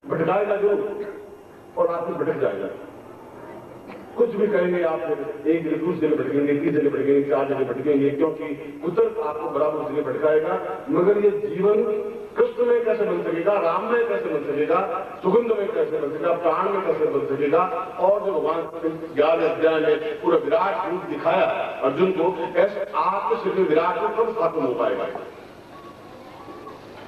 भटकाएगा जरूर और आदमी भटक जाएगा। कुछ भी कहेंगे आप, एक जगह दूसरी जगह भटकेंगे, 30 जगह भटकेंगे, 4 जगह भटकेंगे, क्योंकि कुदरत आपको बराबर जगह भटकाएगा। मगर ये जीवन कृष्ण में कैसे बन सकेगा, राम में कैसे बन सकेगा, सुगंध में कैसे बन सकेगा, प्राण में कैसे बन सकेगा। और जो भगवान 11 अध्याय में पूरा विराट रूप दिखाया अर्जुन को, ऐसे आपके शरीर में विराट रूप कब स्थापन हो पाएगा।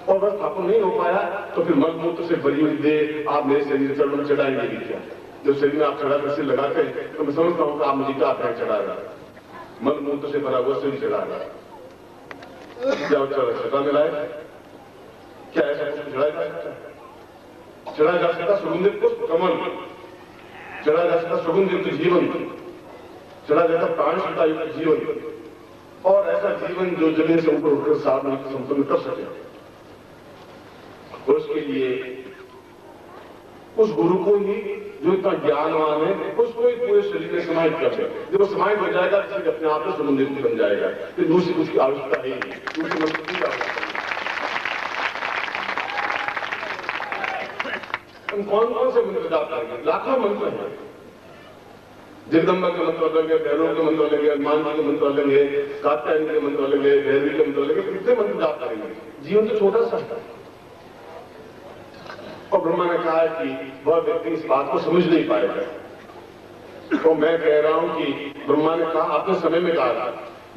और बस स्थापन नहीं हो पाया तो फिर मलमूत्र से भरी हुई दे आप मेरे शरीर चरण में चढ़ाएंगे भी क्या। जब शरीर में आप चढ़ा कर लगाते हैं तो मैं समझता हूं कि आप मुझे क्या पैर चढ़ा रहा है, मलमूत्र से भरा हुआ शरीर चढ़ा रहा है। क्या चढ़ा मिलाए, क्या ऐसा कुछ चढ़ाया जा सकता? चढ़ाया जा सकता सुगंधित पुष्प कमल, चढ़ाया जा सकता सुगंधित जीवन, चढ़ा जाता प्राणता युक्त जीवन, और ऐसा जीवन जो जमीन से ऊपर उठकर सार्वजनिक संपन्न कर सके। उसके लिए उस गुरु को ही जो इतना ज्ञानवान है उसको ही पूरे शरीर में समाहित कर दे। जब वो समाहित हो जाएगा तो अपने आप में संबंधित बन जाएगा, फिर दूसरी कुछ की आवश्यकता ही नहीं, दूसरी मंत्र की आवश्यकता। हम कौन कौन से मंत्र जाप करेंगे? लाखों मंत्र हैं। जगदम्बा के मंत्र अलग है, भैरव के मंत्र अलग है, हनुमान जी के मंत्र अलग है, कात्यायन के मंत्र अलग है, भैरवी के मंत्र अलग है। कितने मंत्र जाप करेंगे? जीवन तो छोटा सा है। और ब्रह्मा ने कहा कि वह व्यक्ति इस बात को समझ नहीं पाएगा। तो मैं कह रहा हूं कि ब्रह्मा ने कहा, अपने समय में कहा,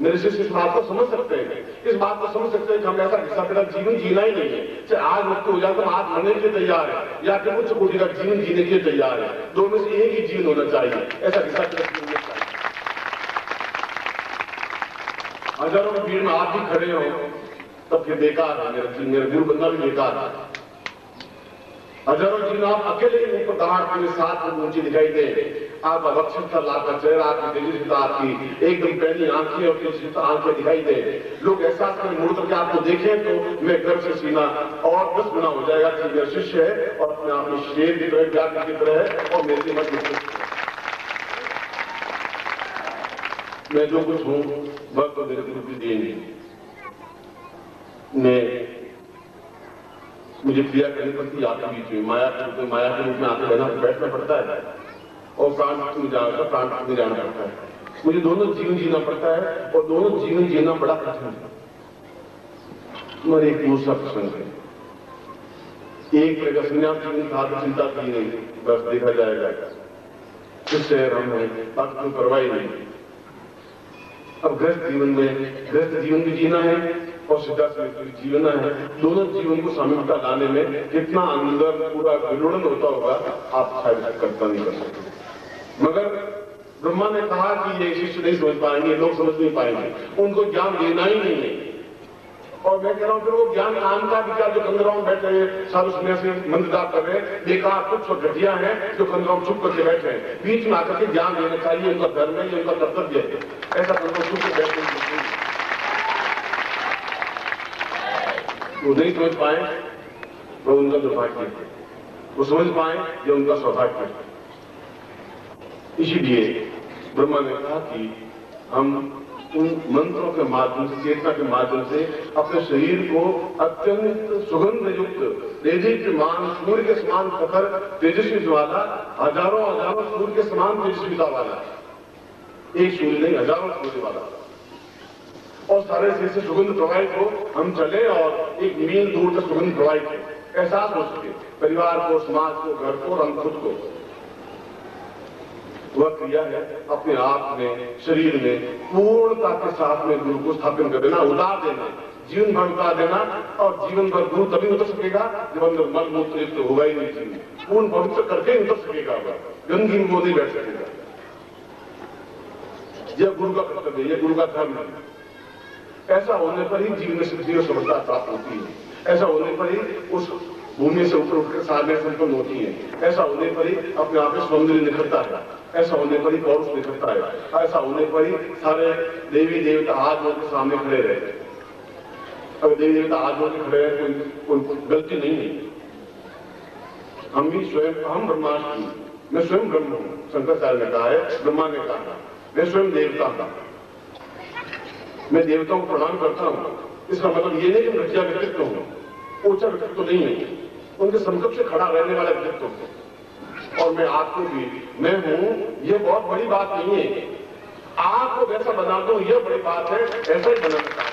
मेरे शिष्य इस बात को समझ सकते हैं, इस बात को समझ सकते हैं कि हम ऐसा घिसा पिटा जीवन जीना ही नहीं है। चाहे आज मुक्त हो जाए तो आज मरने के लिए तैयार है, या फिर उच्च कोटि का जीवन जीने के लिए तैयार है। दोनों में से एक ही जीवन होना चाहिए, ऐसा घिसा पिटा जीवन होना चाहिए। हजारों की भीड़ में आप भी खड़े हो तब फिर बेकार है, मेरा गुरु बनना भी बेकार है। हजारों जीवन आप अकेले ही ऊपर दहाड़ में 7 फुट ऊंची दिखाई दे, आपका वक्षस्थल, आपका चेहरा, आपकी तेजस्विता, आपकी एकदम पहली आंखें और तेजस्विता आंखें दिखाई दे, लोग एहसास करें, मुड़ करके आपको देखें तो मैं गर्व से सीना और 10 गुना हो जाएगा कि मेरा शिष्य है और अपने आप में शेर की तरह, व्याघ्र की तरह है और मेरी मत मैं जो कुछ हूं वह तो मेरे गुरु की देंगे। मैं मुझे क्रिया करनी पड़ती है आपके बीच में, माया के रूप में आके रहना बैठना पड़ता है, और प्राण में जाना, प्राण में जाना पड़ता है। मुझे दोनों जीवन जीना पड़ता है और दोनों जीवन जीना बड़ा कठिन है। और एक दूसरा प्रसंग है, एक तरह का संन्यास जीवन था तो चिंता की नहीं, बस देखा जाएगा किस शहर हम हैं, बाकी कोई परवाह नहीं। अब गृहस्थ जीवन में गृहस्थ जीवन भी जीना है और सिद्धा जीवन है। दोनों जीवन को सामूहिकता लाने में कितना अंदर पूरा विलोड़न होता होगा आप शायद कल्पना नहीं कर सकते। मगर ब्रह्मा ने कहा कि ये शिष्य नहीं समझ पाएंगे, लोग समझ नहीं पाएंगे, उनको ज्ञान देना ही नहीं है। और मैं कह रहा हूं फिर वो ज्ञान नाम का भी क्या, जो कंदराओं में बैठे हैं साधु सन्यासी मंत्र जाप कर रहे हैं, बेकार कुछ और घटिया हैं जो कंदराओं में चुप करके बैठे हैं। बीच में आकर के ज्ञान देना चाहिए, उनका धर्म है, उनका कर्तव्य है। ऐसा कंदराओं चुप के बैठे वो नहीं समझ पाए वो उनका दुर्भाग्य है, वो समझ पाए ये उनका सौभाग्य है। इसीलिए ब्रह्मा ने कहा कि हम उन मंत्रों के माध्यम से, चेतना के माध्यम से अपने शरीर को अत्यंत सुगंध युक्त, तेजस्वीमान, सूर्य के समान प्रखर तेजस्वी ज्वाला, हजारों सूर्य के समान तेजस्विता वाला, एक सूर्य नहीं हजारों सूर्य वाला, और सारे शरीर से सुगंध प्रवाहित हो, हम चले और एक मील दूर तक सुगंध प्रवाहित हो, एहसास हो सके परिवार को, समाज को, घर को और हम खुद को। वह क्रिया है अपने आप में, शरीर में पूर्णता के साथ में गुरु को स्थापन कर देना, उतार देना, जीवन भर उतार देना। और जीवन भर गुरु तभी उतर सकेगा जब अंदर मल मूत्र युक्त होगा ही नहीं। जीवन पूर्ण पवित्र करके उतर सकेगा, गंदगी में वो नहीं बैठ सकेगा। यह गुरु का कर्तव्य, यह गुरु का धर्म है। ऐसा होने पर ही जीवन में सिद्धि और सफलता प्राप्त होती है। ऐसा होने पर ही उस भूमि से ऊपर उठकर साधना संपन्न होती है। ऐसा होने पर ही अपने आप में सौंदर्य निखरता है। ऐसा होने पर ही पौरुष निखरता है। ऐसा होने पर ही सारे देवी देवता हाथ जोड़ के सामने खड़े रहे। अगर देवी देवता हाथ जोड़ के खड़े रहे कोई गलती नहीं है। हम भी स्वयं, हम ब्रह्मास्मि, मैं स्वयं ब्रह्म हूं, शंकराचार्य ने कहा है, ब्रह्मा ने कहा, मैं स्वयं देवता था, मैं देवताओं को प्रणाम करता हूं। इसका मतलब ये नहीं कि घटिया व्यक्तित्व हूं, ऊंचा व्यक्तित्व नहीं है। उनके समकक्ष से खड़ा रहने वाला व्यक्तित्व हूं। और मैं आपको भी मैं हूं, यह बहुत बड़ी बात नहीं है। आपको वैसा बना दो, यह बड़ी बात है, ऐसा ही बना सकता हूं।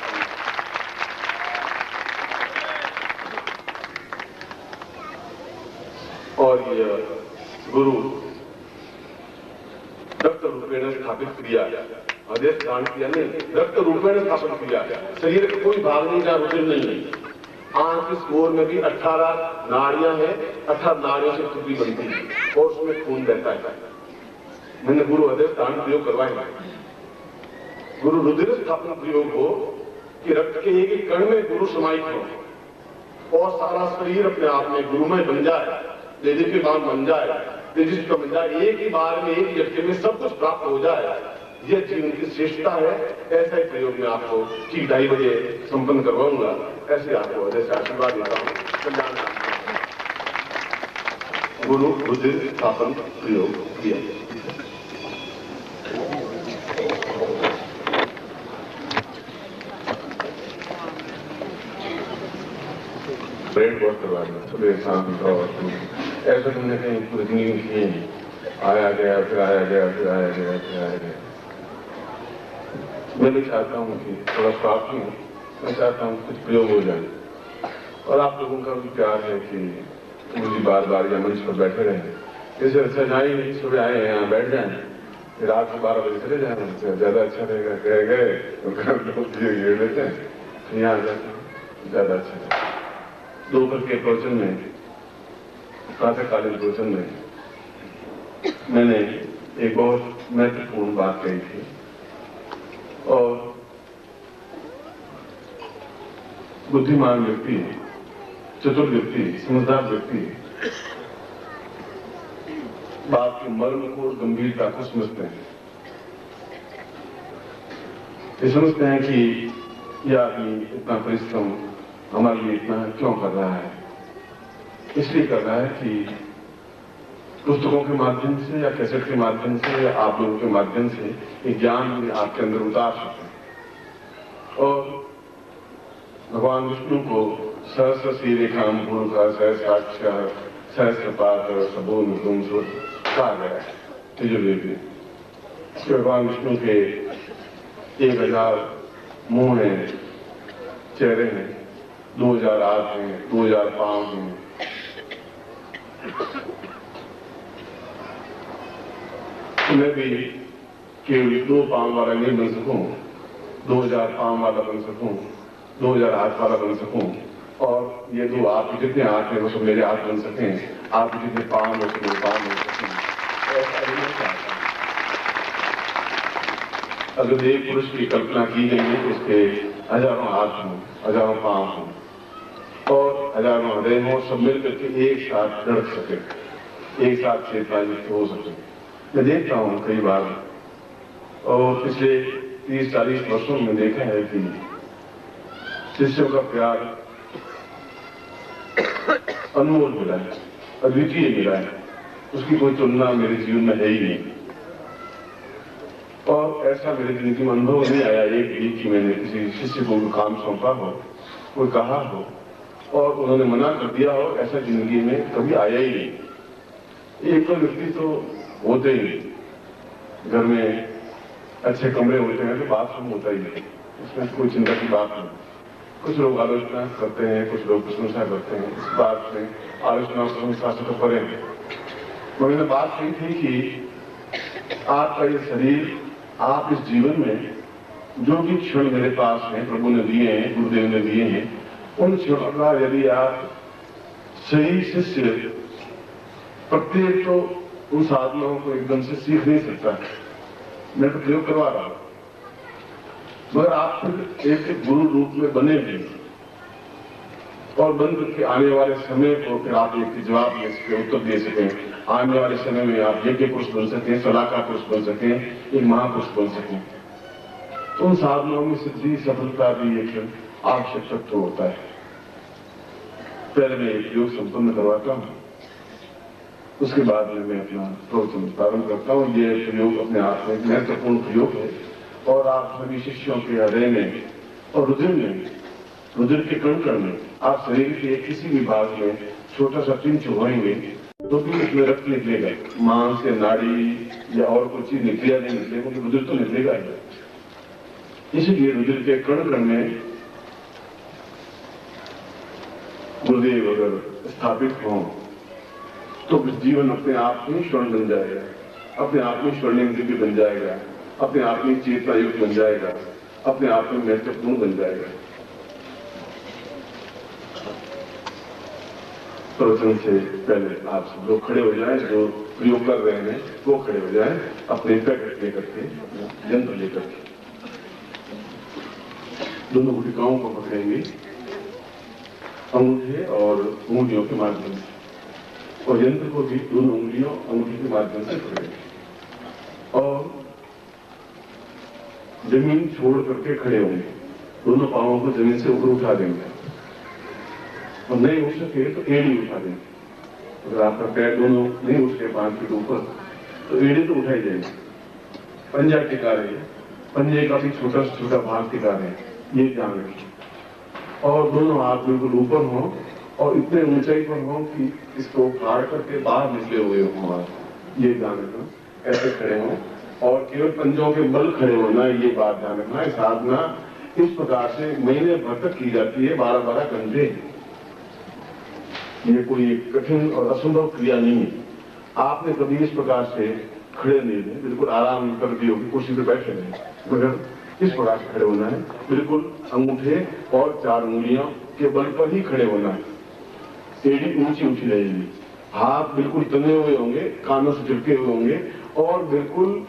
और यह गुरु रक्त रूपेण स्थापित किया, आदेश दान किया नहीं, रक्त रूपेण स्थापित किया। शरीर का कोई भाग नहीं जहां रुधिर नहीं है। आंख इस ओर में भी 18 नाड़ियां हैं, 18 नाड़ियों से पृथ्वी बनती है और उसमें खून बहता है। मैंने गुरु आदेश दान प्रयोग करवाए। गुरु रुधिर स्थापन प्रयोग हो कि रक्त के एक एक कण में गुरु समाहित हो और सारा शरीर अपने आप में गुरुमय बन जाए, तेजस्वीवान बन जाए, तेजस्वी बन जाए, एक ही बार में, एक झटके में सब कुछ प्राप्त हो जाए। यह जीवन की श्रेष्ठता है। ऐसा ही प्रयोग मैं आपको ठीक 2:30 बजे संपन्न करवाऊंगा। ऐसे आपको जैसे आशीर्वाद देता हूं। कल्याण गुरु रुधिर स्थापन प्रयोग किया। ब्रेड वॉश करवा दिया सुबह शाम। ऐसा तुमने कहीं पूरी जिंदगी किए नहीं। आया गया, फिर आया गया, फिर आया गया, फिर आया गया। मैं भी चाहता हूँ कि थोड़ा स्वास्थ्य हूँ, मैं चाहता हूँ कुछ प्रयोग हो जाए। और आप लोगों का भी प्यार है कि मुझे बार बार या मंच पर बैठे रहे। इसे अच्छा जाए नहीं, सुबह आए यहाँ बैठ जाए, फिर रात को 12 बजे चले जाए, ज्यादा अच्छा रहेगा। कह गए तो घेर लेते हैं, यहाँ आ जाते हैं, ज्यादा अच्छा है। दोपहर के प्रवचन में, प्रातःकालीन प्रवचन में मैंने एक बहुत महत्वपूर्ण बात कही थी। और बुद्धिमान व्यक्ति, चतुर व्यक्ति, समझदार व्यक्ति बात के मर्म को और गंभीरता को समझते हैं। ये समझते हैं कि यह आदमी इतना परिश्रम हमारे लिए इतना क्यों कर रहा है। इसलिए कर रहा है कि पुस्तकों के माध्यम से या कैसेट के माध्यम से या आप लोगों के माध्यम से ये ज्ञान आपके अंदर उतार सके। और भगवान विष्णु को सहस्र सी रेखाम गुरु का सहस्राक्षर सहस्रपाद सबोन तुम सो कहा गया है यजुर्वेद में। भगवान विष्णु के 1000 मुंह हैं, चेहरे हैं, 2000 हाथ हैं, 2000 पांव हैं। मैं भी केवल 2 पांव वाला नहीं बन सकूं, 2000 पांव वाला बन सकूं, 2000 हाथ वाला बन सकूं। और ये 2 आप जितने हाथ हैं वो सब मेरे हाथ बन सकें, आप जितने पांव हो सके पांव बन सकें। ऐसा नहीं चाहता। अगर एक पुरुष की कल्पना की गई है तो उसके हजारों हाथ हों, हजारों पांव हों और हजारों हृदय हों, सब मिलकर के एक साथ धड़क सके, एक साथ चेतना युक्त हो सके। मैं देखता हूं कई बार और पिछले 30-40 वर्षों में देखा है कि शिष्यों का प्यार अनमोल मिला है, अद्वितीय मिला है। उसकी कोई तुलना मेरे जीवन में है ही नहीं। और ऐसा मेरे जिंदगी में अनुभव नहीं आया एक भी कि मैंने किसी शिष्य को काम सौंपा हो, कोई कहा हो और उन्होंने मना कर दिया हो। ऐसा जिंदगी में कभी आया ही नहीं। एक तो व्यक्ति तो होते ही नहीं। घर में अच्छे कमरे होते हैं तो बाथरूम होता ही है, इसमें कोई चिंता की बात नहीं। कुछ लोग आलोचना करते हैं, कुछ लोग प्रशंसा करते हैं। इस बात में आलोचना और प्रशंसा से तो परे हैं। मैंने बात कही थी कि आपका ये शरीर, आप इस जीवन में जो भी क्षण मेरे पास हैं, प्रभु ने दिए हैं, गुरुदेव ने दिए हैं, उन क्षणों का यदि आप सही शिष्य, प्रत्येक तो उन साधनों को एकदम से सीख नहीं सकता। मैं तो प्रयोग करवा रहा हूं, मगर आप फिर एक गुरु रूप में बने भी और बन करके आने वाले समय को फिर आप एक जवाब दे सके, उत्तर दे सकें। आने वाले समय में आप यज्ञ पुरुष बन सकें, सलाहकार पुरुष बन सकें, एक महापुरुष बन सकें। तो उन साधनों में सिद्धि सफलता भी एक आवश्यक तत्व होता है। पहले मैं एक प्रयोग संपन्न करवाता हूं, उसके बाद में मैं अपना प्रवचन प्रारंभ करता हूं। ये प्रयोग अपने आप में महत्वपूर्ण प्रयोग है और आप सभी शिष्यों के हृदय में और रुधिर में, रुधिर के कण कण में, आप शरीर के किसी भी भाग में छोटा सा पिंच चुभाएंगे तो भी उसमें रक्त निकलेगा, मांस या नाड़ी या और कुछ चीज निकले या नहीं निकले, क्योंकि रुधिर तो निकलेगा ही। इसलिए रुधिर के कण कण में गुरुदेव अगर स्थापित हों तो जीवन अपने आप में स्वर्ण बन जाएगा, अपने आप में स्वर्णिम दिव्य बन जाएगा, अपने आप में चेतना युक्त बन जाएगा, अपने आप में महत्वपूर्ण बन जाएगा। प्रवचन से पहले आप सब लोग खड़े हो जाएं, जो प्रयोग कर रहे हैं वो खड़े हो जाएं, अपने पैकेट लेकर के, यंत्र लेकर के। दोनों गुटिकाओं को पकड़ेंगे अंगूठे और उंगलियों के माध्यम से, और यंत्र को भी दोनों उंगलियों अंगूठे के माध्यम से पकड़ेंगे और जमीन छोड़ करके खड़े होंगे। दोनों पांवों को जमीन से ऊपर उठा देंगे और नहीं उठ सके तो एड़ी उठा देंगे। अगर आपका पैर दोनों नहीं उठ सके 5 फीट ऊपर तो एड़ी तो उठाई जाएगी। पंजा टिका रहे, पंजे का भी छोटा से छोटा भाग टिका रहे, ये ध्यान रखिए। और दोनों हाथ बिल्कुल ऊपर हों और इतने ऊंचाई पर हों कि इसको फाड़ करके बाहर निकले हुए हों, ये ध्यान रखना। ऐसे खड़े हों और केवल पंजों के बल खड़े होना, ये बात ध्यान रखना। साधना इस प्रकार से महीने भर तक की जाती है, 12-12 घंटे। ये कोई कठिन और असंभव क्रिया नहीं है। आपने कभी इस प्रकार से खड़े नहीं रहे, बिल्कुल आराम कर दिए होगी, कुर्सी पे बैठे रहे, मगर इस प्रकार से खड़े होना है। बिल्कुल अंगूठे और 4 उंगलियों के बल पर ही खड़े होना है। एड़ी ऊंची ऊंची रहेगी, हाथ बिल्कुल तने हुए होंगे, कानों से चिपके हुए होंगे और बिल्कुल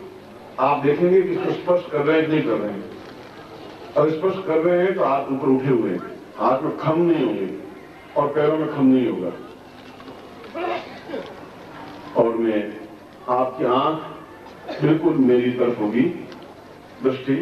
आप देखेंगे कि इसको स्पर्श कर रहे हैं नहीं कर रहे हैं। और स्पर्श कर रहे हैं तो हाथ ऊपर उठे हुए हैं, हाथ में खम नहीं होंगे और पैरों में खम नहीं होगा। और मैं आपकी आंख बिल्कुल मेरी तरफ होगी, दृष्टि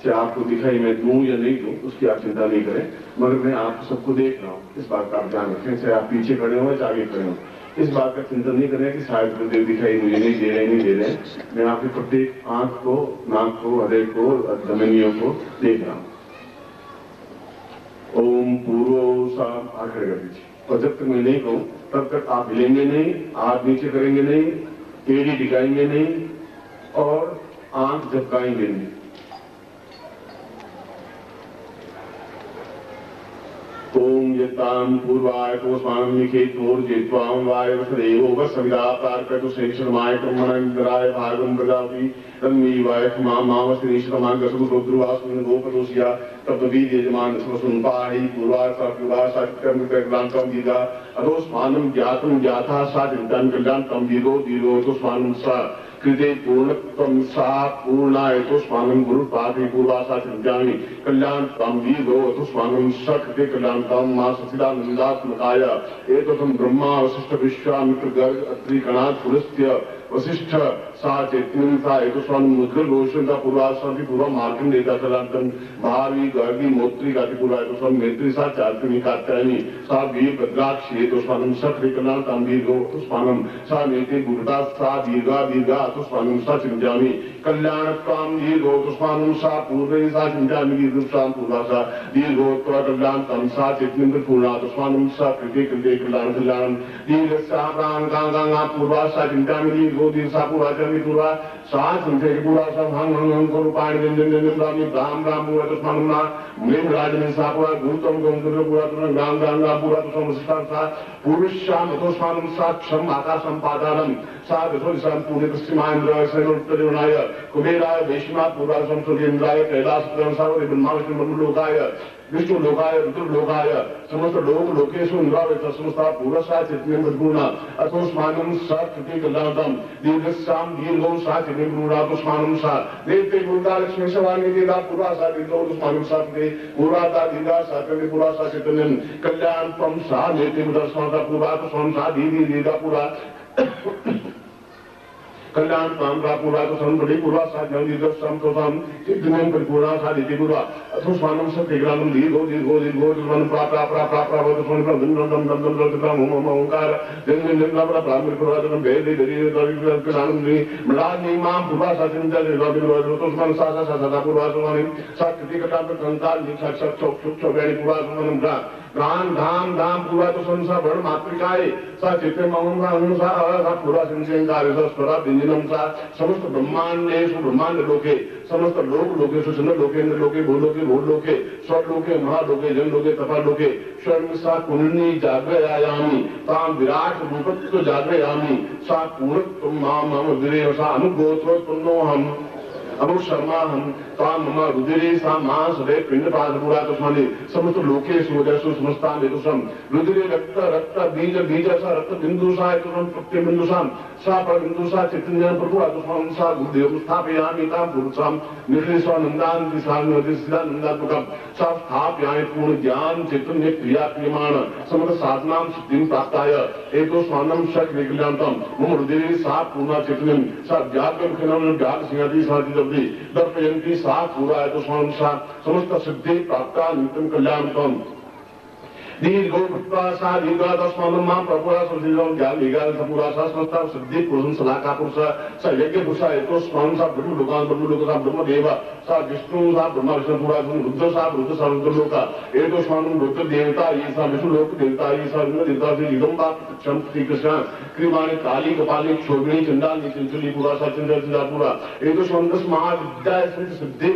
चाहे आपको दिखाई मैं दूं या नहीं दूं उसकी आप चिंता नहीं करें, मगर मैं आप सबको देख रहा हूं, इस बात का आप ध्यान रखें। चाहे आप पीछे खड़े हो या आगे खड़े हो, इस बात का चिंता नहीं करें कि शायद गुरुदेव दिखाई मुझे नहीं दे रहे। मैं आपकी प्रत्येक आंख को, नाक को, हृदय को, धमनियों को देख रहा हूं। ओम पूर्व सा आखिर कर दीजिए, और जब तक मैं नहीं कहूं तब तक आप हिलेंगे नहीं, हाथ नीचे करेंगे नहीं, एड़ी टिकाएंगे नहीं और आंख झपकाएंगे नहीं। ओम यताम पूर्वाय तो स्वाम निकेतोर जेत्वाम वाय वसदेवो वसविदा तारकतु शेषमाय ब्रह्मणंदराय भागम प्रजापति तन्मी वाय मामस्ते श्रमांगसु रुद्रवासुन गोपदोषिया तपदी यजमान स्वसुनपाहि पूर्वासा पूर्वासा कर्म कर्मांतम दीदा अदोस्मानं ज्ञातं ज्ञाता सा चिंतन कल्याणं दीर्घो दीर्घो तो स्वानं सा कृते पूर्णत्वं सा पूर्णाय तो स्वानं गुरुपादि पूर्वासा चिंतामि कल्याणं दीर्घो तो स्वानं सा कृते कल्याणं मा सचिदानंदात्मकाय एततं ब्रह्मा वशिष्ठ विश्वामित्र गर्ग अत्रि गणात् पुरस्त्य वशिष्ठ सा चैतन्य सा एक स्वामी मुद्गल रोशन का पूर्वाश्रमी पूर्व मार्गम देता कलांतन भावी गर्गी मोत्री का पूर्वा तो स्वामी मैत्री सा चार्तनी कात्यायनी सा वीर भद्राक्षी तो स्वामी सक्रि कलांतम दीर्घो तो स्वामी सा नेते गुरुदा सा दीर्घा दीर्घा तो स्वामी सा चिंतामि कल्याणत्वं दीर्घो तो स्वामी सा पूर्वे सा चिंतामि दीर्घां पूर्वासा दीर्घो तो कल्याणत्वं सा चैतन्य पूर्णा तो स्वामी सा कृते कृते कल्याण कल्याण दीर्घ प्राण गांगा पूर्वासा चिंतामि दीर्घो दीर्घा पूर्वा पूर्वा सात संख्या पूरा सब हम को पाणी राम राम पूरा तो स्वानुना मेम राज में सा पूरा भूतम गंगुर पूरा तो गांग गांगा पूरा तो समस्कार सा पूर्वश्याम तो स्वानुम सा क्षम आकाशम पातालम सा दशो दिशां पूरे पश्चिमांध्र सैनोत्तर विनाय कुबेराय वैष्णव पूरा संसुरेंद्राय कैलास सावरे ब्रह्मा विष्णु लोकाय विष्णु लोकाय रुद्र लोकाय समस्त लोक लोकेशु इंद्रावत समस्त पूर्वसा चित्तं गुणा अतोस्मानं सा कृते कल्याणं दीर्घस्यां दीर्घो सा चित्तं गुणा तोस्मानं सा देवते गुणा लक्ष्मी सवानी देदा पूर्वासा दीर्घो तोस्मानं सा कृते पूर्वाता दीर्घा सा कृते पूर्वासा चित्तं कल्याणं सा देवते गुणा पूर्वा तोस्मानं सा दीर्घ दीर्घा पूरा कल्याण पामरा पूरा तो संपदे पूरा साधन दर्शन तो हम चित्तन पर पूरा साधि पूरा अथो स्वानम से तेग्राम दीर्घो दीर्घो दीर्घो मन प्राप्त प्राप्त प्राप्त तो सोन दम दम दम दम दम ओम ओंकार जन जन जन पूरा ब्राह्मण पूरा तो वेद वेद दरिद्र कलाम नी मला नी मां पूरा साधन जन रवि तो मन सा सा सा पूरा तो मन साकृति कटा पर संतान नि साक्षात चोक चोक चोक पूरा तो मन प्राण धाम धाम पूरा तो संसा वर्ण मातृकाय सा चित्ते मम सा पूरा संसेंगार स्वरा व्यंजनम सा समस्त ब्रह्मांडेषु ब्रह्मांड लोके समस्त लोकेषु चंद्र लोकेन्द्र लोके भूलोके भूलोके स्वर्लोके महालोके जनलोके तपालोके स्वयं सा कुंडली जागृयामि ताम विराट रूपत्व जागृयामि सा पूर्णत्व माम मम विरेव सा अनुगोत्रो तुन्नोहम अमु शर्मा हम ताम मम रुधिरे सा मां सदे पिंडपाद पूरा तस्मानि समस्त लोकेषु वदेषु समस्ताम एतुसम रुधिरे रक्त रक्त बीज बीज सा रक्त बिंदु सा एतुसम प्रत्यय बिंदु सा पर बिंदु सा चैतन्य प्रभु तस्मान् सा गुरुदेव स्थापयामि ताम पुरुषाम निखेश्वर नंदान दिशानवति सिद्धानंदात्मकम सा स्थापयामि पूर्ण ज्ञान चैतन्य क्रिया क्रियमाण समस्त साधनां सिद्धिं प्राप्ताय एको स्वानम षट् विकल्यांतम मम रुधिरे सा पूर्ण चैतन्यं सा व्यापकं खननं व्याप सिंहति साधि दर्पयन्ति सा पूरा तो समस्त सिद्धि प्राप्ता नित्यं कल्याणकम दीर्घो भक्ता सा दीर्घा तस्मानं मां प्रपुरा सुदीर्घं ज्ञान विज्ञान पूरा सा समस्त सिद्धि पुरुषं सलाका पुरुष सा यज्ञ पुरुष एतो स्वान सा ब्रह्म लोक सा ब्रह्म देव सा विष्णु सा ब्रह्म विष्णु पूरा रुद्र सा रुद्र लोक एतो स्वान रुद्र देवता ये सा विष्णु लोक देवता ये सा इंद्र देवता से युगंबा क्षम श्री कृष्ण क्रीमाणि काली कपाली क्षोभिणी चंडाल चंचली पूरा सा चंद्र पूरा एतो स्वान दस महाविद्या सिद्धि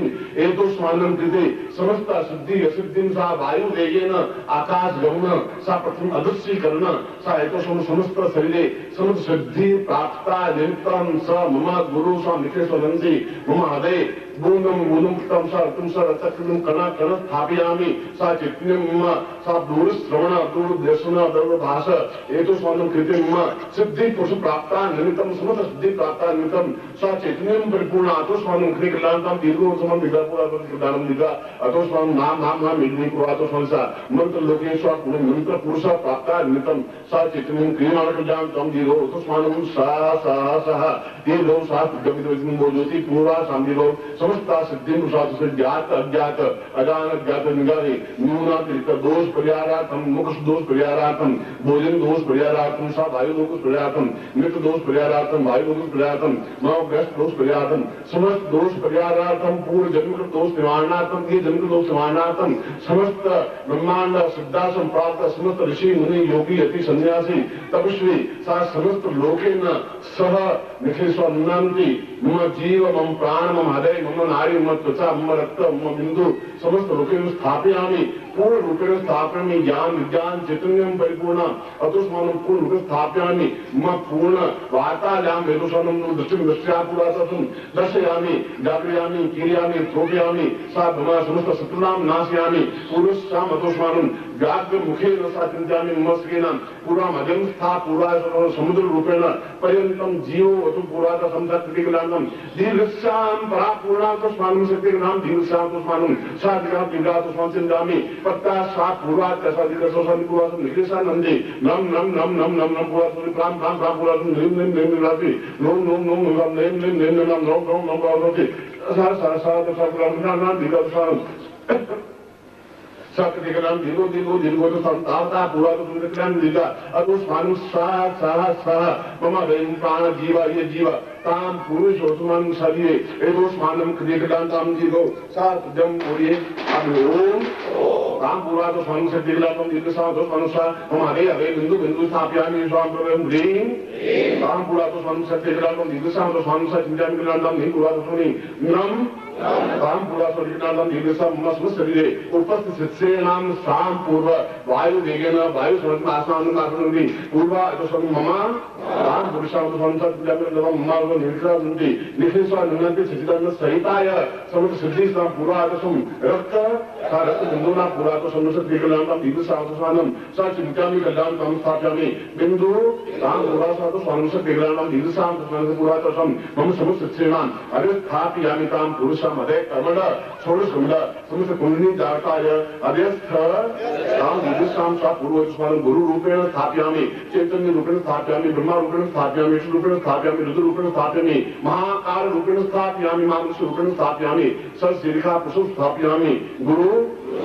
एतो स्वानं कृते समस्त सिद्धि असिद्धिं सा वायु वेगेन आकाश गमन सा प्रथम अदृश्यीकरण सा एतो समस्त शरीरे समस्त सिद्धि प्राप्ता निमित्तं स मम गुरु सा निखेश्वरन्ति मम हृदये गुणम गुणम सा तुम सा रतकृतं कण कण स्थापयामि सा चित्तम सा दूर श्रवण दूर दर्शन दूर भाष एतो स्वानं कृते मम सिद्धि पुरुष प्राप्ता निमित्तं समस्त सिद्धि प्राप्ता निमित्तं सा चैतन्यं परिपूर्ण अतो स्वानं कृते कल्याणं दीर्घो समं विद्यापूरा दानं दिगा अतो स्वानं नाम मिलनी पुरातो संसा मंत्र लोके स्वा मंत्र पुरुष प्राप्ता निमित्तं सा चैतन्यं क्रियमाण कल्याणं दीर्घो अतो स्वानं सा दीर्घो सा गमितवचनं बोधोति पूरा शांतिरो समस्त सिद्धि से ज्ञात अज्ञात अजान अज्ञात निगाहे न्यूनातिरिक्त दोष परिहारार्थम मुख दोष परिहारार्थम भोजन दोष परिहारार्थम सा वायु दोष परिहारार्थम मृत दोष परिहारार्थम वायु दोष परिहारार्थम मनोग्रस्त दोष परिहारार्थम समस्त दोष परिहारार्थम पूर्व जन्म दोष निवारणार्थम ये जन्म दोष निवारणार्थम समस्त ब्रह्मांड सिद्धासम प्राप्त समस्त ऋषि मुनि योगी यति सन्यासी तपस्वी सा समस्त लोकेन सह निखेश्वरन्ति मम जीव मम प्राण मम हृदय मम नारी मम त्वचा मम रक्त मम बिंदु समस्त रूपेण स्थापयामि पूर्ण रूपेण स्थापयामि ज्ञान विज्ञान चैतन्यं परिपूर्ण अतुस्मानं पूर्ण रूपेण स्थापयामि मम पूर्ण वार्तायां वेदोस्मानं दृष्टिं दृष्ट्या पुरातसं दर्शयामि जागृयामि कीर्यामि थोपयामि सा मम समस्त शत्रूणां नाशयामि पुरुषां अतुस्मानं व्याघ्र मुखेन सा चिन्तयामि मम श्रीणां पूरा मध्यम स्था पूरा समुद्र रूपेण पर्यन्तं जीवो अतु पुरात संसत्कृतिकलानं दीर्घस्यां परापूर्णातुस्मानं शक्तिग्नां दीर्घस्यातुस्मानं सा दीर्घातुस्मानं चिन्तयामि पत्ता सा पूरा तसा दीर्घसोसं पूरा निकेशा नंदे नम पूरा प्राण पूरा निम राति नम सा दीर्घ सक्रियकरण दीर्घो तो संतावता पूरा तो सुंदरकरण दिगा अतो स्वानु सह मम वैम प्राण जीवा ये जीवा ताम पुरुष ओस्मान सलिए एतो स्वानम क्रियकरण ताम जीवो सा जम पूरी ओम ताम पूरा तो स्वानु से दिगलातम दीर्घ सा तो स्वानु सा मम हरे हरे बिंदु स्थापयामि स्वाम प्रभु ह्रीं ताम पूरा तो स्वानु से दिगलातम दीर्घ सा तो स्वानु सा चिंतयामि कल्याणं नहीं पूरा तो स्वानि नम ताम पूरा स्वरिकनादं दीर्घसा मम शरीरे उपस्थित सेनां साम पूर्व वायु वेगेन वायु समस्त आसनानं आसनन्ति पूर्व अतसं मम ताम पुरुषां संसत् जगतं मम निर्विक्रमन्ति निखेश्वर नन्ति सचिदानंद सहिताय समस्त सिद्धि सा पूर्व अतसं रक्त सा रक्त बिंदुना पूर्व अतसं सत्विकलानं दीर्घसा अतसानं सा चिंतामि कल्याणं स्थापयामि बिंदु ताम पूर्व सा तो संसत् विकलानं दीर्घसा अतसं पूर्व अतसं मम समस्त सेनां अरे स्थापयामि ताम पुरुष मदे कर्मण षोडश समस्त कुंडली जाताय अध्यस्थ ताम दीर्घसां सा पूर्वस्मानं गुरु रूपेण स्थापयामि चैतन्य रूपेण स्थापयामि ब्रह्मा रूपेण स्थापयामि विष्णु रूपेण स्थापयामि रुद्र रूपेण स्थापयामि महाकाल रूपेण स्थापयामि मानुष रूपेण स्थापयामि सदशीर्षा पुरुष स्थापयामि गुरु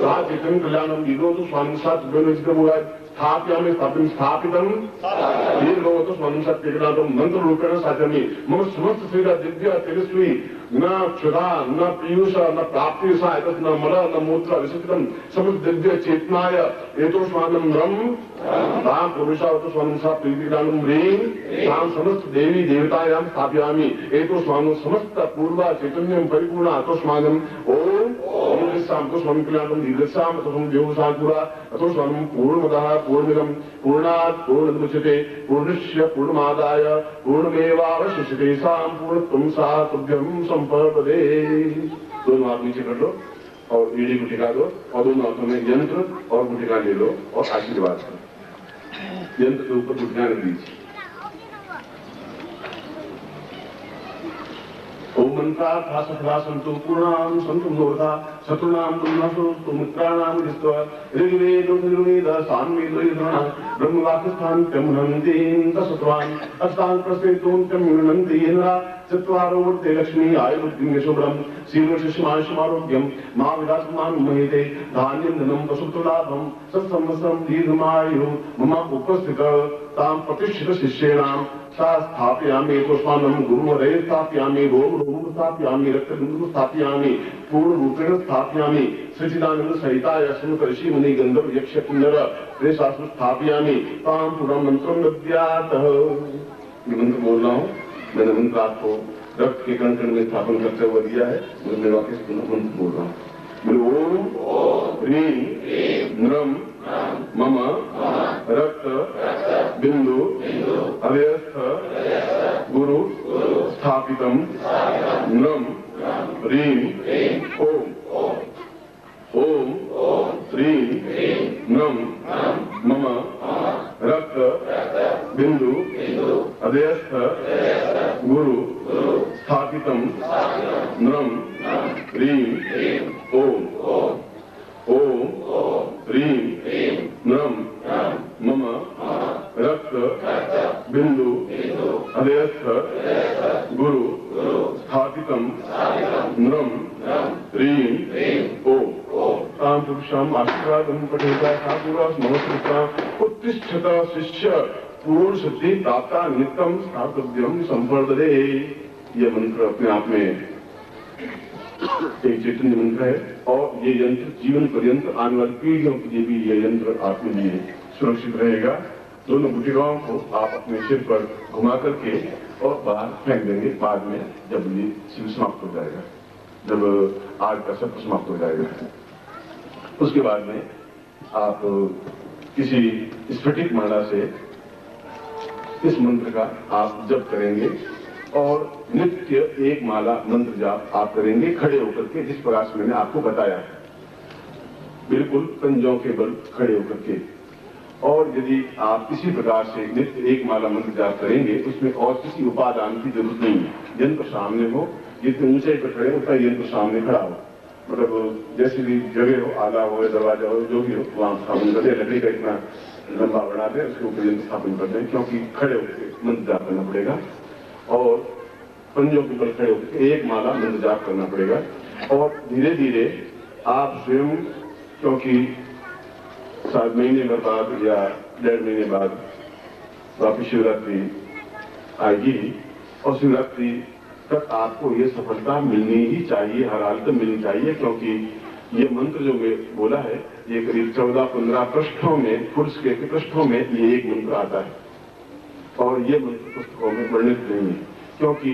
सा चैतन्य कल्याणं दीर्घो तो स्वामी सा स्थाप्यामि स्थापितं स्थापितं दीर्घवतु स्वामी सत्यनाथं मंत्र रूपेण साधयामि मम समस्त शरीर दिव्य तेजस्वी न क्षुधा न पीयूष न प्राप्ति न मल न मूत्र विसर्जितं समस्त दिव्य चेतनाय एतोष्मानं रम तां पुरुषावतु स्वामी सा प्रीतिदानं ह्रीं तां समस्त देवी देवतायां स्थापयामि एतोष्मानं समस्त पूर्व चैतन्यं परिपूर्ण आतोष्मानं ओम दीर्घस्याम तो स्वामी कल्याणं दीर्घस्याम तो स्वामी देवसाकुरा अतो स्वामी पूर्णमदः पूर्णमिदं पूर्णात् पूर्णमुदच्यते पूर्णस्य पूर्णमादाय पूर्णमेवावशिष्यते सां पूर्णत्वं सा तुभ्यं संपदे। दोनों हाथ नीचे कर लो और ईडी को टिका दो और दोनों हाथों में यंत्र और गुटिका ले लो और आशीर्वाद करो। यंत्र के ऊपर गुटिका रख दीजिए। ओम मंत्रार्था सफला संतु पूर्णाम संतु मनोरथा शत्रुनाम दुर्नाशो मित्राणाम जित्वा ऋग्वेदो निर्वेद सामवेदो यजमाना ब्रह्मवाक्यस्थान त्यमुनन्तीं तसत्वान् अस्तान् प्रसेतून् त्यमुनन्ति येनरा चत्वारो वर्ते लक्ष्मी आयुर्वृद्धिं यशोबरं शीर्षमारोग्यं मा विलासमान् महेते धान्यं धनं पशुपुत्रलाभं सत्संवत्सरं दीर्घमायुः मम उपस्थित तां प्रतिष्ठित शिष्येणां सा स्थापयामि तोष्मानं गुरुवरे स्थापयामि रोम रोम स्थापयामि रक्तबिन्दुं स्थापयामि पूर्ण रूपेण स्थापयामि सच्चिदानंद सहिताय सुमकर्षि मुनि गंधर्व यक्ष किन्नर प्रेषासु स्थापयामि तां पूर्णं मंत्रं दद्यातः। ये मंत्र बोल रहा हूँ, मैंने मंत्र आपको रक्त के कण कण में स्थापन करते हुए दिया है। मैं वाक्य से मंत्र बोल रहा हूँ। ओम ह्रीं नृम मम रक्त बिंदु अव्यस्थ गुरु स्थापितं नृम ह्रीं ओम ओम ह्रीं नृम मम रक्त बिंदु अव्यस्थ गुरु स्थापितं नृम ह्रीं ओम ओम ह्रीं नृम मम रक्त बिंदु अव्यस्थ गुरु स्थापितं नृम ह्रीं ओम तां पुरुषाम् आशीर्वादं पठेता सा पुरुष नमस्कृता उत्तिष्ठत शिष्य पूर्ण सिद्धि प्राप्ता नित्यं स्थातव्यं संवर्धते। यह मंत्र अपने आप में एक चैतन्य मंत्र है और ये यंत्र जीवन पर्यंत आने वाली पीढ़ियों के लिए भी यह यंत्र आपके लिए सुरक्षित रहेगा। दोनों गुटिकाओं को आप अपने सिर पर घुमा करके और बाहर फेंक देंगे बाद में जब ये शिविर समाप्त हो जाएगा, जब आज का सत्र समाप्त हो जाएगा। उसके बाद में आप किसी स्फटिक माला से इस मंत्र का आप जप करेंगे और नित्य एक माला मंत्र जाप आप करेंगे खड़े होकर के, जिस प्रकार से मैंने आपको बताया है, बिल्कुल पंजों के बल खड़े होकर के। और यदि आप किसी प्रकार से नित्य एक माला मंत्र जाप करेंगे उसमें और किसी उपादान की जरूरत नहीं है। यंत्र सामने हो, जितने ऊंचाई पर खड़े होता है यंत्र सामने खड़ा हो, मतलब जैसी भी जगह हो, आला हो या दरवाजा हो, जो भी हो वहां स्थापन कर दे। लकड़ी का इतना लंबा बना दें, उसके ऊपर यंत्र स्थापन कर दें, क्योंकि खड़े होकर मंत्र जाप करना पड़ेगा और पंजों के बल खड़े होकर एक माला मंत्र जाप करना पड़ेगा। और धीरे धीरे आप स्वयं, क्योंकि 7 महीने बाद या 1.5 महीने बाद वापिस शिवरात्रि आएगी और शिवरात्रि तक आपको ये सफलता मिलनी ही चाहिए, हर हालत में मिलनी चाहिए, क्योंकि ये मंत्र जो मैं बोला है ये करीब 14-15 पृष्ठों में, पुरुष के पृष्ठों में ये एक मंत्र आता है और ये मंत्र पुस्तकों में वर्णित नहीं है, क्योंकि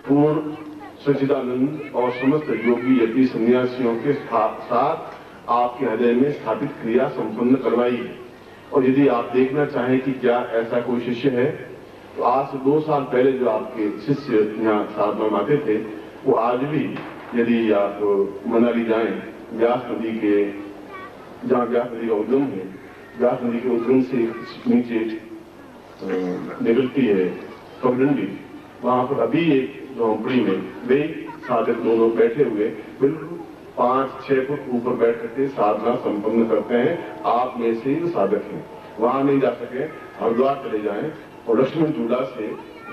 पूर्ण सच्चिदानंद और समस्त योगी यति सन्यासियों के साथ आपके हृदय में स्थापित क्रिया संपन्न करवाई है। और यदि आप देखना चाहें कि क्या ऐसा कोई शिष्य है, तो आज से 2 साल पहले जो आपके शिष्य यहाँ साधना आते थे, वो आज भी यदि आप मनाली जाएं, व्यास नदी के, जहाँ व्यास नदी का उद्गम है, व्यास नदी के उद्गम से नीचे निकलती है पगडंडी, वहां पर अभी एक झोंपड़ी में वे साधक दोनों बैठे हुए बिल्कुल 5-6 फुट ऊपर बैठ करके साधना संपन्न करते हैं। आप में से ही साधक हैं, वहां नहीं जा सके हरिद्वार चले जाएं और लक्ष्मण झूला से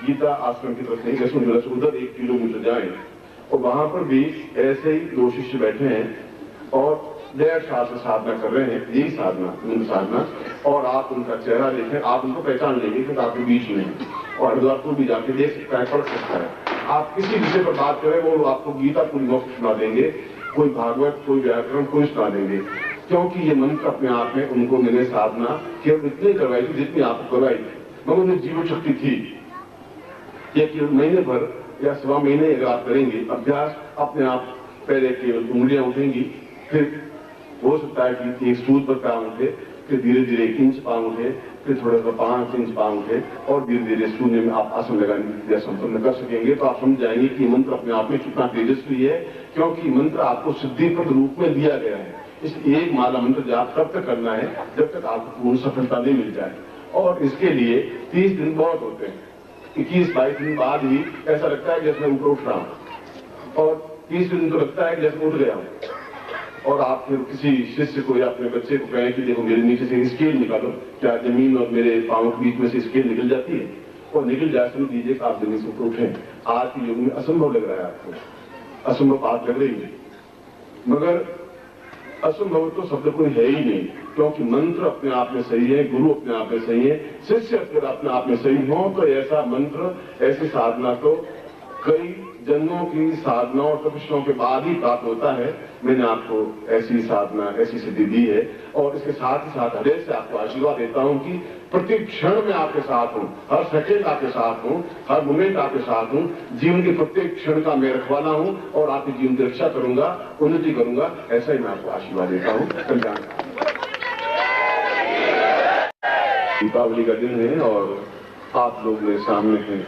गीता आश्रम की तरफ नहीं, लक्ष्मण झूला से उधर 1 किलोमीटर जाएं और वहां पर भी ऐसे ही 2 शिष्य बैठे हैं और 1.5 साल से साधना कर रहे हैं, यही साधना, मंत्र साधना, और आप उनका चेहरा देखें, आप उनको पहचान लेंगे कि आपके बीच में है, और हरिद्वार भी जाके देख सकता है, पढ़ सकता है। आप किसी विषय पर बात करें, वो आपको गीता पूरी मुफ्त सुना देंगे, कोई भागवत, कोई व्याकरण, कोई सुना देंगे, क्योंकि ये मंत्र अपने आप में उनको मैंने साधना केवल इतनी करवाई थी जितनी आपको करवाई थी, मगर उन्हें जीवन शक्ति थी। ये केवल महीने भर या 1.25 महीने अगर आप करेंगे अभ्यास, अपने आप पहले केवल उंगलियां उठेंगी, फिर हो सकता है कि एक सूद पर पांव उठे, फिर धीरे धीरे 1 इंच पांव उठे, फिर थोड़ा सा 5 इंच पांव उठे, और धीरे धीरे शून्य में आप आसन लगाने की क्रिया संपन्न कर सकेंगे। तो आप समझ जाएंगे कि मंत्र अपने आप में कितना तेजस्वी है, क्योंकि मंत्र आपको सिद्धिप्रद रूप में दिया गया है। इस एक माला मंत्र जाप तब तक करना है जब तक आपको पूर्ण सफलता नहीं मिल जाए, और इसके लिए 30 दिन बहुत होते हैं। 21-22 दिन बाद ही ऐसा लगता है जैसे मैं ऊपर उठ रहा हूं, और 30 दिन तो लगता है जैसे उठ गया हूं। और आप फिर किसी शिष्य को या अपने बच्चे को कहें कि देखो मेरे नीचे से स्केल निकालो, क्या जमीन और मेरे पांव के बीच में से स्केल निकल जाती है? और निकल जाए, समझ लीजिए कि आप जमीन से ऊपर उठे। आज के युग में असंभव लग रहा है आपको, असंभव बात लग रही है, मगर असंभव तो शब्द कोई है ही नहीं, क्योंकि मंत्र अपने आप में सही है, गुरु अपने आप में सही है, शिष्य अपने आप में सही हो, तो ऐसा मंत्र, ऐसी साधना तो कई जन्मों की साधना और तपस्याओं के बाद ही प्राप्त होता है। मैंने आपको ऐसी साधना, ऐसी सिद्धि दी है, और इसके साथ ही साथ हृदय से आपको आशीर्वाद देता हूं कि प्रति क्षण में आपके साथ हूं, हर सेकंड आपके साथ हूं, हर मोमेंट आपके साथ हूं, जीवन के प्रत्येक क्षण का मैं रखवाला हूं, और आपके जीवन की रक्षा करूंगा, उन्नति करूंगा, ऐसा ही मैं आपको आशीर्वाद देता हूं। कल्याण। दीपावली का दिन है और आप लोग मेरे सामने हैं।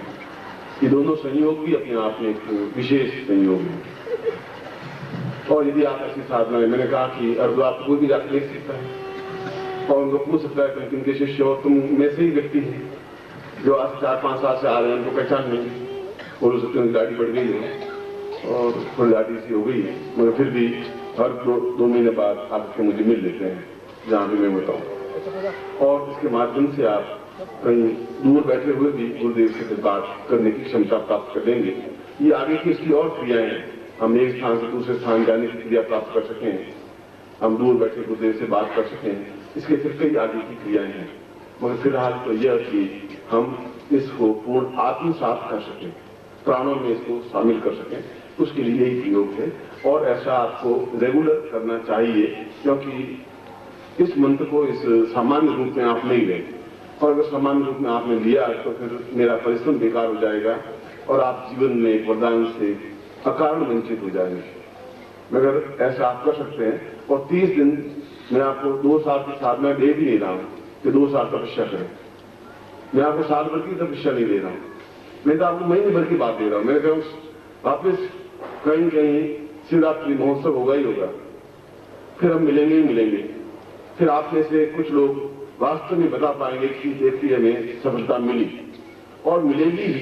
ये दोनों संयोग भी अपने आप में एक विशेष संयोग है, और यदि आप ऐसी साधना है, मैंने कहा कि हरिद्वार कोई भी जाकर देख सकता है, और उनको पूछ सकता है कि उनके शिष्य हो, तुम में से ही व्यक्ति है जो आज 4-5 साल से आ रहे हैं, उनको पहचान नहीं, और सकते उनकी दाढ़ी बढ़ गई है और थोड़ी दाढ़ी सी हो गई है, मगर फिर भी हर 2 महीने बाद आपके मुझे मिल लेते हैं जहां भी मैं होता हूँ, और इसके माध्यम से आप कहीं दूर बैठे हुए भी गुरुदेव से बात करने की क्षमता प्राप्त कर लेंगे। ये आगे की इसकी और क्रियाएं हैं, हम एक स्थान से दूसरे स्थान जाने की क्रिया प्राप्त कर सकें, हम दूर बैठे गुरुदेव से बात कर सकें, इसके फिर कई आगे की क्रियाएं हैं, मगर फिलहाल तो यह कि हम इसको पूर्ण आत्मसात कर सकें, प्राणों में इसको शामिल कर सकें, उसके लिए यही प्रयोग है, और ऐसा आपको रेगुलर करना चाहिए, क्योंकि इस मंत्र को इस सामान्य रूप में आप नहीं लें, और अगर सामान्य रूप में आपने लिया तो फिर मेरा परिश्रम बेकार हो जाएगा, और आप जीवन में एक वरदान से अकारण वंचित हो जाएंगे। मगर ऐसा आप कर सकते हैं, और 30 दिन मैं आपको 2 साल की साधना दे भी नहीं रहा हूं कि 2 साल तपस्या करें, मैं आपको साल भर की तपस्या नहीं दे रहा हूं, मैं तो आपको महीने भर की बात दे रहा हूं। मैंने कहा वापिस कहीं कहीं शिवरात्रि महोत्सव होगा ही होगा, फिर हम मिलेंगे ही मिलेंगे, फिर आप में से कुछ लोग वास्तव में बता पाएंगे कि देखिए हमें सफलता मिली, और मिलेगी ही,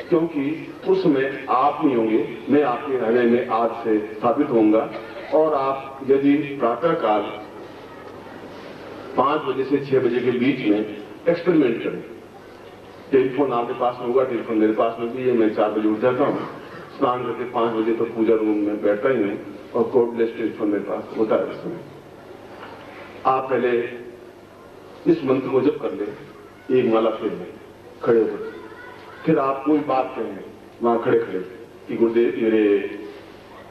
क्योंकि उस समय आप नहीं होंगे, मैं आपके हृदय में आज से स्थापित होऊंगा। और आप यदि प्रातःकाल 5 बजे से 6 बजे के बीच में एक्सपेरिमेंट करें, टेलीफोन आपके पास में होगा, टेलीफोन मेरे पास में भी है, मैं 4 बजे उठ जाता हूँ, स्नान करके 5 बजे तो पूजा रूम में बैठता ही हूँ, और कोर्डलेस टेलीफोन मेरे पास होता है। उस समय आप पहले इस मंत्र को जब कर ले, एक माला फेर लें खड़े होकर, फिर आप कोई बात कहें वहां खड़े खड़े कि गुरुदेव मेरे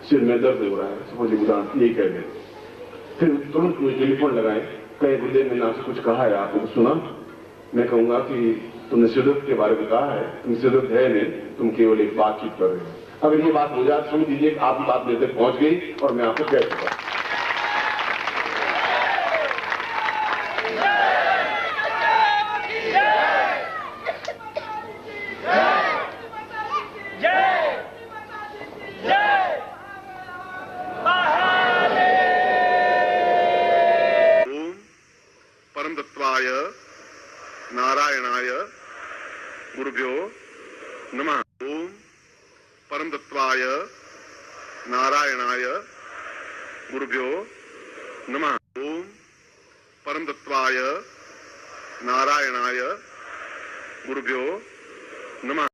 सिर में दर्द हो रहा है, सपोज उदाहरण यही कह दें, फिर तुरंत कोई टेलीफोन लगाएं, कहीं गुरुदेव मैंने आपसे कुछ कहा है, आपने कुछ सुना? मैं कहूंगा कि तुमने सिरदर्द के बारे में कहा है, तुम सिरदर्द है नहीं, तुम केवल एक बातचीत कर रहे हो। अगर ये बात हो जाए समझ लीजिए कि आपकी बात मेरे तक पहुंच गई और मैं आपको कह चुका। नारायणाय गुरुभ्यो नमः। ओम परम तत्वाय नारायणाय गुरुभ्यो नमः। ओम परम तत्वाय नारायणाय गुरुभ्यो नमः।